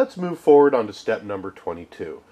let's move forward on to step number 22.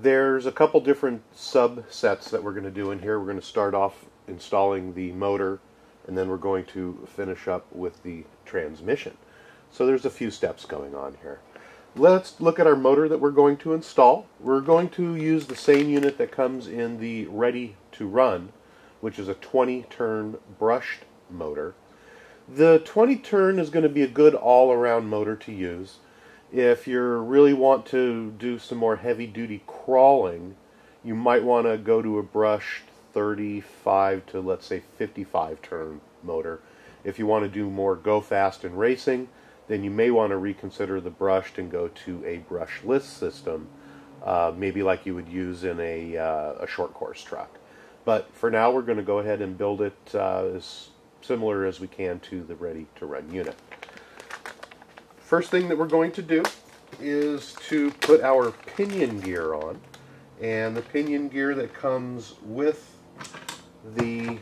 There's a couple different subsets that we're going to do in here. We're going to start off installing the motor, and then we're going to finish up with the transmission. So there's a few steps going on here. Let's look at our motor that we're going to install. We're going to use the same unit that comes in the ready to run, which is a 20-turn brushed motor. The 20-turn is going to be a good all-around motor to use. If you really want to do some more heavy-duty crawling, you might want to go to a brushed 35 to, let's say, 55-turn motor. If you want to do more go fast and racing, then you may want to reconsider the brushed and go to a brushless system, maybe like you would use in a short course truck. But for now, we're going to go ahead and build it as similar as we can to the ready-to-run unit. First thing that we're going to do is to put our pinion gear on, and the pinion gear that comes with the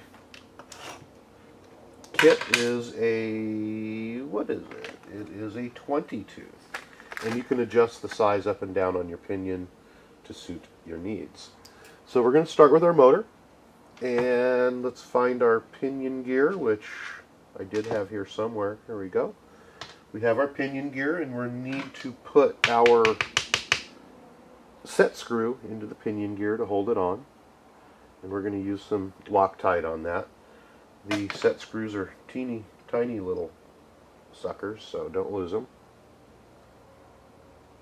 kit is a, what is it? It is a 20 tooth, and you can adjust the size up and down on your pinion to suit your needs. So we're going to start with our motor, and let's find our pinion gear, which I did have here somewhere. Here we go. We have our pinion gear, and we need to put our set screw into the pinion gear to hold it on, and we're going to use some Loctite on that. The set screws are teeny tiny little suckers, so don't lose them.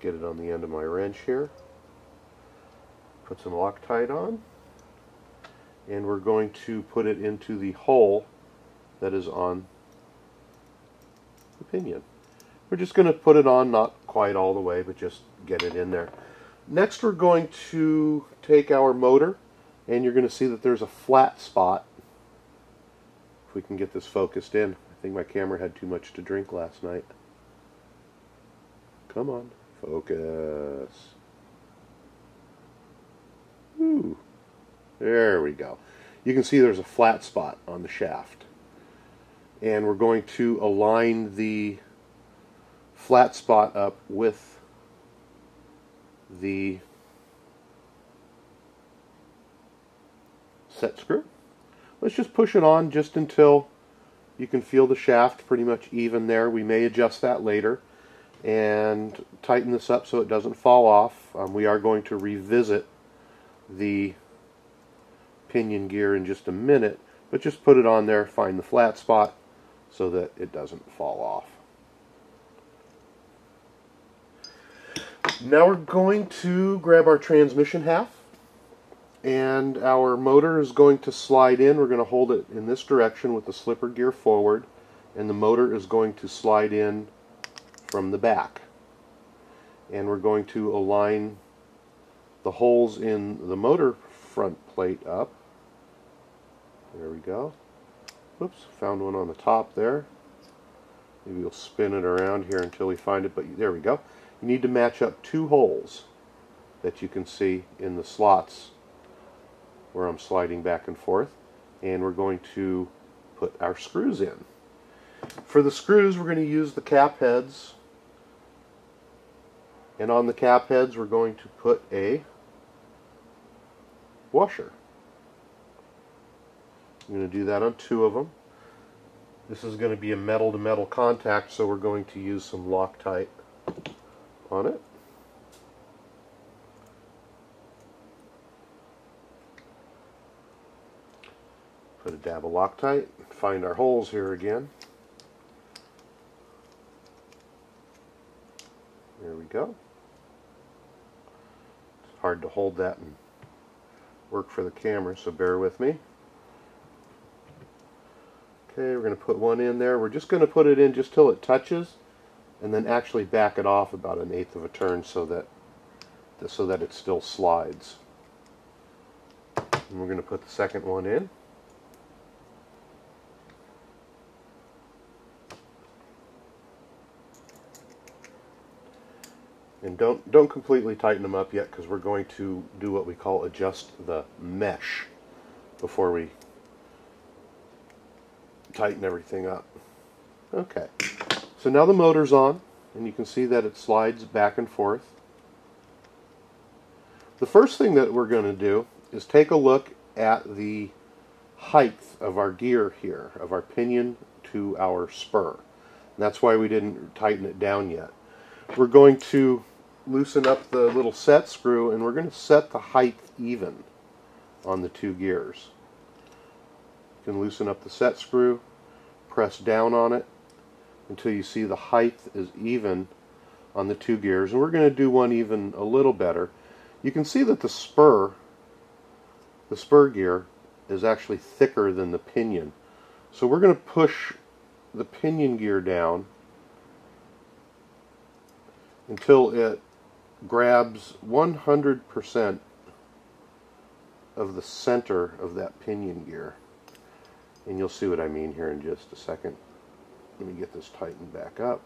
Get it on the end of my wrench here. Put some Loctite on, and we're going to put it into the hole that is on the pinion. We're just going to put it on, not quite all the way, but just get it in there. Next, we're going to take our motor, and you're going to see that there's a flat spot. If we can get this focused in. I think my camera had too much to drink last night. Come on, focus. Ooh, there we go. You can see there's a flat spot on the shaft. And we're going to align the flat spot up with the set screw. Let's just push it on just until you can feel the shaft pretty much even there. We may adjust that later and tighten this up so it doesn't fall off. We are going to revisit the pinion gear in just a minute, but just put it on there, find the flat spot so that it doesn't fall off. Now we're going to grab our transmission half, and our motor is going to slide in. We're going to hold it in this direction with the slipper gear forward, and the motor is going to slide in from the back. And we're going to align the holes in the motor front plate up. There we go. Whoops, found one on the top there. Maybe we'll spin it around here until we find it, but there we go. You need to match up two holes that you can see in the slots where I'm sliding back and forth, and we're going to put our screws in. For the screws, we're going to use the cap heads, and on the cap heads we're going to put a washer. I'm going to do that on two of them. This is going to be a metal to metal contact, so we're going to use some Loctite on it. Put a dab of Loctite, find our holes here again. There we go. It's hard to hold that and work for the camera, so bear with me. Okay, we're going to put one in there. We're just going to put it in just till it touches, and then actually back it off about 1/8 of a turn so that it still slides. And we're going to put the second one in. And don't completely tighten them up yet, because we're going to do what we call adjust the mesh before we tighten everything up. Okay, so now the motor's on. and you can see that it slides back and forth. The first thing that we're going to do is take a look at the height of our gear here, of our pinion to our spur. And that's why we didn't tighten it down yet. We're going to loosen up the little set screw, and we're going to set the height even on the two gears. You can loosen up the set screw, press down on it until you see the height is even on the two gears, and we're going to do one even a little better. You can see that the spur gear is actually thicker than the pinion. So we're going to push the pinion gear down until it grabs 100% of the center of that pinion gear. And you'll see what I mean here in just a second. Let me get this tightened back up.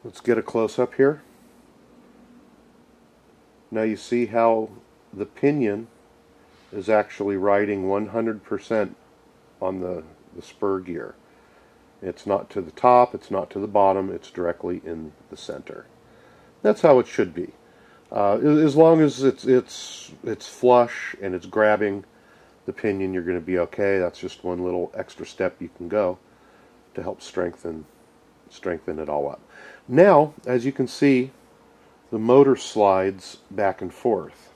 Let's get a close-up here. Now you see how the pinion is actually riding 100% on the spur gear. It's not to the top, it's not to the bottom, it's directly in the center. That's how it should be. As long as it's flush and it's grabbing the pinion, you're going to be okay. That's just one little extra step you can go to help strengthen it all up. Now, as you can see, the motor slides back and forth.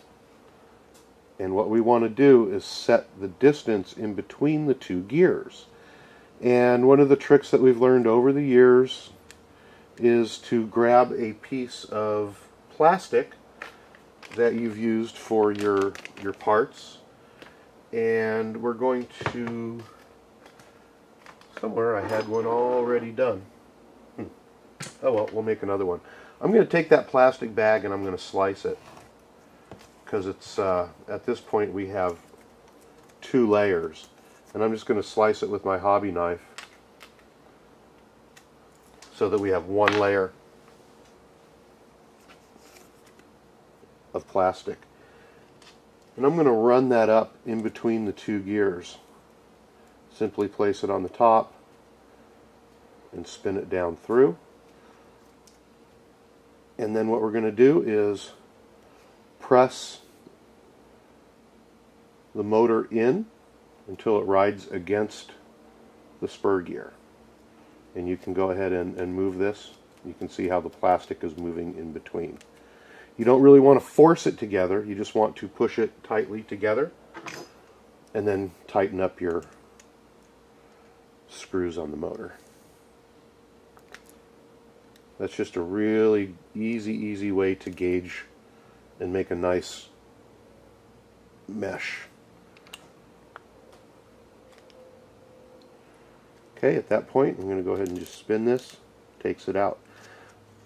And what we want to do is set the distance in between the two gears. And one of the tricks that we've learned over the years is to grab a piece of plastic that you've used for your parts, and we're going to, somewhere I had one already done. Oh well, we'll make another one. I'm going to take that plastic bag and I'm going to slice it, because it's at this point we have two layers, and I'm just going to slice it with my hobby knife so that we have one layer of plastic. And I'm going to run that up in between the two gears. Simply place it on the top and spin it down through. And then what we're going to do is press the motor in until it rides against the spur gear. And you can go ahead and move this. You can see how the plastic is moving in between. You don't really want to force it together, you just want to push it tightly together and then tighten up your screws on the motor. That's just a really easy way to gauge and make a nice mesh. Okay, at that point I'm going to go ahead and just spin this. Takes it out.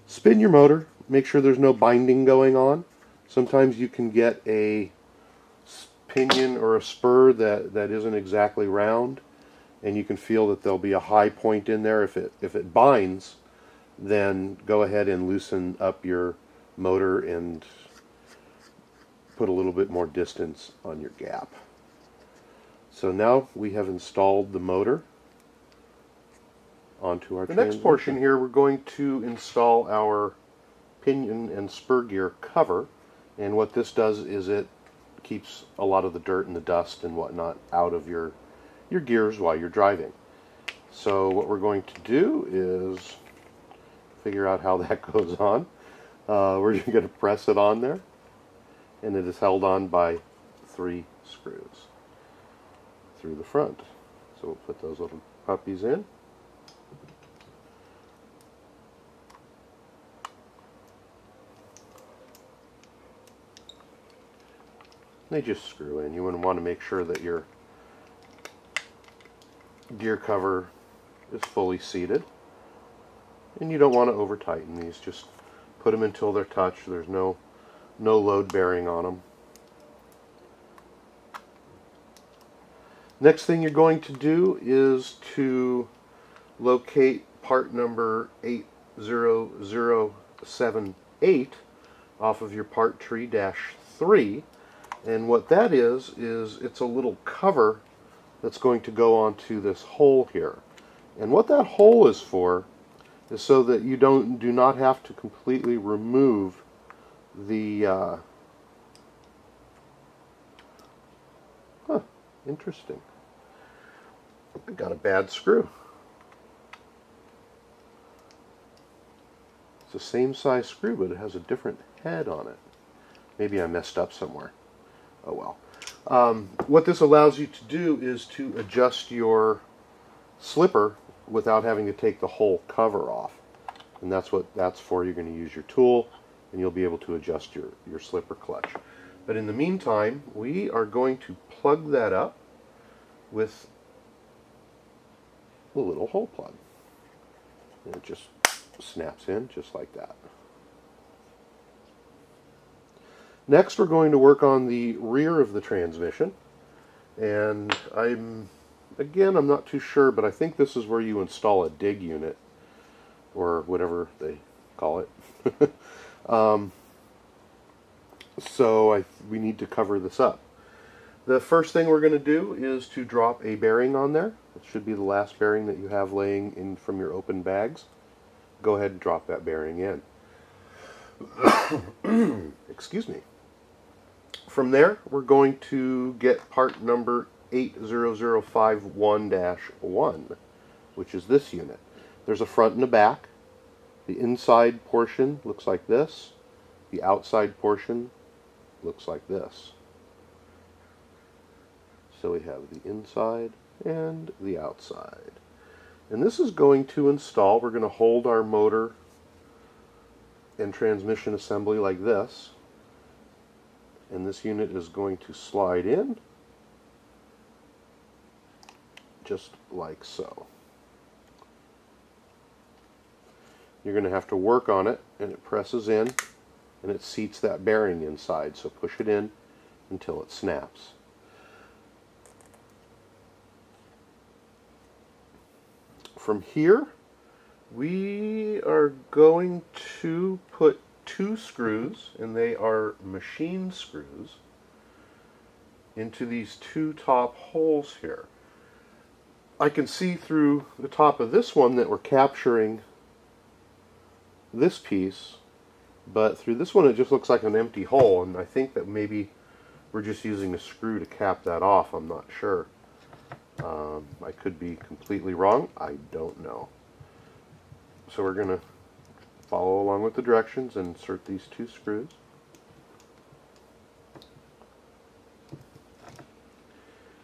Spin your motor. Make sure there's no binding going on. Sometimes you can get a pinion or a spur that isn't exactly round, and you can feel that there'll be a high point in there. If it binds, then go ahead and loosen up your motor and put a little bit more distance on your gap. So now we have installed the motor onto our transmission. The next portion here, we're going to install our pinion and spur gear cover, and what this does is it keeps a lot of the dirt and the dust and whatnot out of your gears while you're driving. So what we're going to do is figure out how that goes on. We're going to press it on there, and it is held on by 3 screws through the front. So we'll put those little puppies in. They just screw in. You want to make sure that your gear cover is fully seated, and you don't want to over tighten these. Just put them until they're touched. There's no load bearing on them. Next thing you're going to do is to locate part number 80078 off of your part tree -3. And what that is it's a little cover that's going to go onto this hole here. And what that hole is for is so that you do not have to completely remove the interesting. I got a bad screw. It's the same size screw, but it has a different head on it. Maybe I messed up somewhere. Oh well. What this allows you to do is to adjust your slipper without having to take the whole cover off. And that's what that's for. You're going to use your tool, and you'll be able to adjust your slipper clutch. But in the meantime, we are going to plug that up with the little hole plug. And it just snaps in just like that. Next, we're going to work on the rear of the transmission. And I'm not too sure, but I think this is where you install a dig unit, or whatever they call it. So we need to cover this up. The first thing we're going to do is to drop a bearing on there. It should be the last bearing that you have laying in from your open bags. Go ahead and drop that bearing in. Excuse me. From there, we're going to get part number 80051-1, which is this unit. There's a front and a back. The inside portion looks like this. The outside portion looks like this. So we have the inside and the outside. And this is going to install, we're going to hold our motor and transmission assembly like this. And this unit is going to slide in just like so. You're going to have to work on it, and it presses in and it seats that bearing inside, so push it in until it snaps. From here, we are going to put 2 screws, and they are machine screws, into these 2 top holes here. I can see through the top of this one that we're capturing this piece, but through this one it just looks like an empty hole, and I think that maybe we're just using a screw to cap that off. I'm not sure. I could be completely wrong. I don't know. So we're going to follow along with the directions and insert these 2 screws.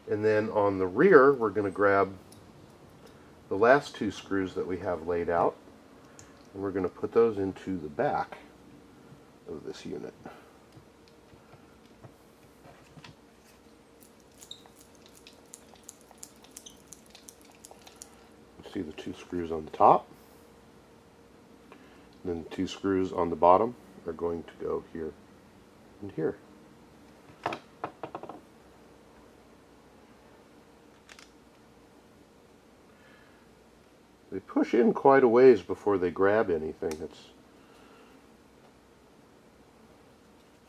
And then on the rear, we're going to grab the last 2 screws that we have laid out, and we're going to put those into the back of this unit. You see the 2 screws on the top, and then the 2 screws on the bottom are going to go here and here. They push in quite a ways before they grab anything. It's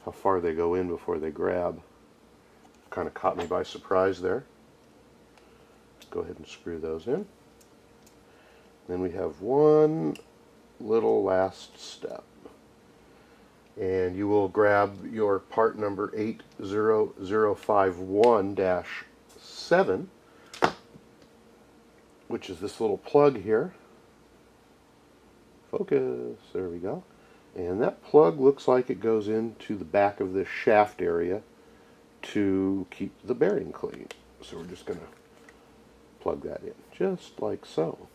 how far they go in before they grab. Kind of caught me by surprise there. Go ahead and screw those in. Then we have one little last step. And you will grab your part number 80051-7, which is this little plug here. Focus, there we go. And that plug looks like it goes into the back of this shaft area to keep the bearing clean. So we're just going to plug that in, just like so.